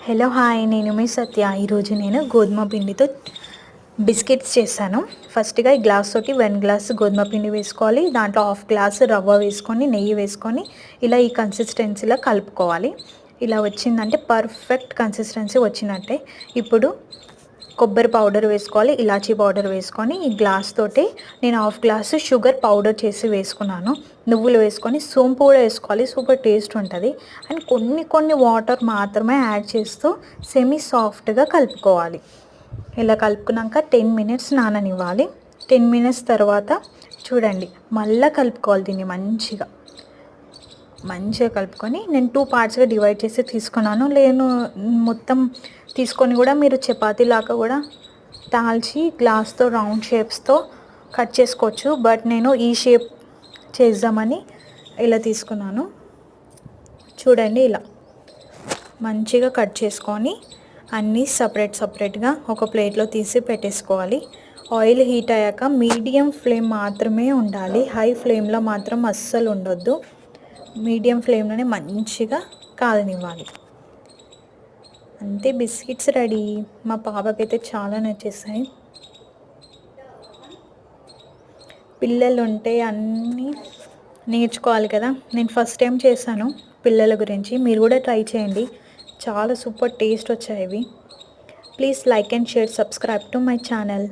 Hello hi, నేను మీ సత్య. ఈరోజు నేను గోధుమ పిండితో బిస్కెట్స్ చేశాను. ఫస్ట్గా ఈ గ్లాస్ తోటి 1 గ్లాస్ గోధుమ పిండి వేసుకోవాలి. దాంట్లో హాఫ్ గ్లాస్ రవ్వ వేసుకొని నెయ్యి వేసుకొని ఇలా ఈ కన్సిస్టెన్సీలో కలుపుకోవాలి. ఇలా వచ్చిందంటే పర్ఫెక్ట్ కన్సిస్టెన్సీ వచ్చినట్టే. ఇప్పుడు కొబ్బరి పౌడర్ వేసుకోవాలి, ఇలాచీ పౌడర్ వేసుకొని ఈ గ్లాస్ తోటి నేను హాఫ్ గ్లాసు షుగర్ పౌడర్ చేసి వేసుకున్నాను. నువ్వులు వేసుకొని సోంపు కూడా వేసుకోవాలి, సూపర్ టేస్ట్ ఉంటుంది. అండ్ కొన్ని వాటర్ మాత్రమే యాడ్ చేస్తూ సెమీ సాఫ్ట్గా కలుపుకోవాలి. ఇలా కలుపుకున్నాక 10 మినిట్స్ నాననివ్వాలి. 10 మినిట్స్ తర్వాత చూడండి, మళ్ళీ కలుపుకోవాలి. దీన్ని మంచిగా కలుపుకొని నేను 2 పార్ట్స్గా డివైడ్ చేసి తీసుకున్నాను. నేను మొత్తం తీసుకొని కూడా మీరు చపాతీ లాగా కూడా తాల్చి గ్లాస్తో రౌండ్ షేప్స్తో కట్ చేసుకోవచ్చు. బట్ నేను ఈ షేప్ చేద్దామని ఇలా తీసుకున్నాను. చూడండి, ఇలా మంచిగా కట్ చేసుకొని అన్నీ సపరేట్గా ఒక ప్లేట్లో తీసి పెట్టేసుకోవాలి. ఆయిల్ హీట్ అయ్యాక మీడియం ఫ్లేమ్ మాత్రమే ఉండాలి, హై ఫ్లేమ్లో మాత్రం అస్సలు ఉండొద్దు. మీడియం ఫ్లేమ్లోనే మంచిగా కాలనివ్వాలి. అంతే, బిస్కెట్స్ రెడీ. మా పాపకైతే చాలా నచ్చేసాయి. పిల్లలు ఉంటే అన్నీ నేర్చుకోవాలి కదా. నేను ఫస్ట్ టైం చేశాను పిల్లల గురించి. మీరు కూడా ట్రై చేయండి, చాలా సూపర్ టేస్ట్ వచ్చాయి ఇవి. Please like and share, subscribe to my channel.